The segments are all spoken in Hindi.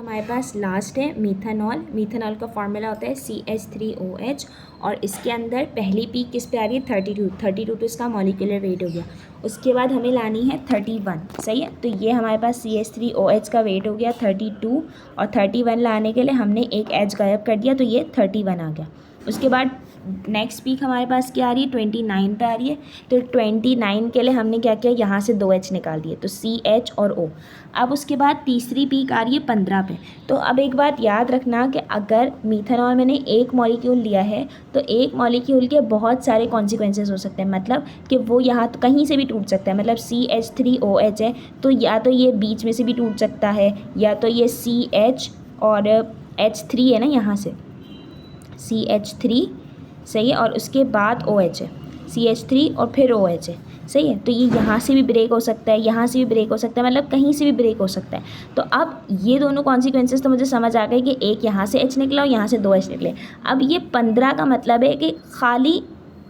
हमारे पास लास्ट है मीथानॉल। मीथानॉल का फार्मूला होता है CH3OH और इसके अंदर पहली पीक किस पे आ रही है 32 तो इसका मॉलिक्यूलर वेट हो गया। उसके बाद हमें लानी है 31, सही है। तो ये हमारे पास CH3OH का वेट हो गया 32 और 31 लाने के लिए हमने एक एच गायब कर दिया तो ये 31 आ गया। उसके बाद नेक्स्ट पीक हमारे पास क्या आ रही है 29 पे आ रही है। तो 29 के लिए हमने क्या किया, यहाँ से 2H निकाल दिए तो CH और O। अब उसके बाद तीसरी पीक आ रही है 15 पे। तो अब एक बात याद रखना कि अगर मीथेनॉल मैंने एक मॉलिक्यूल लिया है तो एक मॉलिक्यूल के बहुत सारे कॉन्सिक्वेंसेस हो सकते हैं, मतलब कि वो यहाँ तो कहीं से भी टूट सकता है। मतलब CH3OH है तो या तो ये बीच में से भी टूट सकता है या तो ये CH और H3 है ना, यहाँ से CH3, सही है, और उसके बाद OH है, CH3 और फिर OH है, सही है। तो ये यहाँ से भी ब्रेक हो सकता है, यहाँ से भी ब्रेक हो सकता है, मतलब कहीं से भी ब्रेक हो सकता है। तो अब ये दोनों कॉन्सिक्वेंसेस तो मुझे समझ आ गए कि एक यहाँ से H निकला और यहाँ से 2H निकले। अब ये 15 का मतलब है कि खाली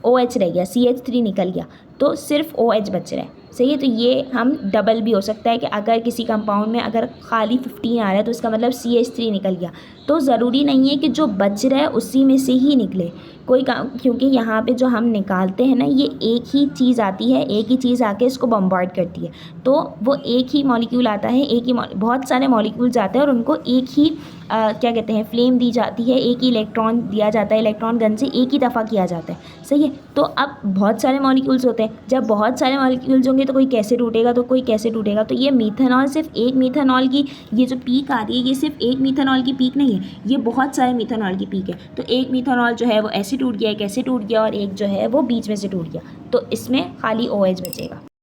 OH रह गया, CH3 निकल गया तो सिर्फ OH बच रहा है, सही है। तो ये हम डबल भी हो सकता है कि अगर किसी कंपाउंड में अगर खाली 15 आ रहा है तो इसका मतलब CH3 निकल गया। तो ज़रूरी नहीं है कि जो बच रहा है उसी में से ही निकले कोई काम, क्योंकि यहाँ पे जो हम निकालते हैं ना ये एक ही चीज़ आती है, एक ही चीज़ आके इसको बम्बार्ड करती है। तो वो एक ही मॉलिक्यूल आता है, एक ही बहुत सारे मॉलिक्यूल्स आते हैं और उनको एक ही क्या कहते हैं फ्लेम दी जाती है, एक ही इलेक्ट्रॉन दिया जाता है, इलेक्ट्रॉन गन से एक ही दफ़ा किया जाता है, सही है। तो अब बहुत सारे मॉलिक्यूल्स होते हैं, जब बहुत सारे मॉलिक्यूल्स होंगे तो कोई कैसे टूटेगा, तो कोई कैसे टूटेगा। तो ये मीथेनॉल सिर्फ एक मीथेनॉल की ये जो पीक आ रही है ये सिर्फ एक मीथेनॉल की पीक नहीं है, ये बहुत सारे मीथेनॉल की पीक है। तो एक मीथेनॉल जो है वो ऐसे टूट गया, एक ऐसे टूट गया और एक जो है वो बीच में से टूट गया, तो इसमें खाली OH बचेगा।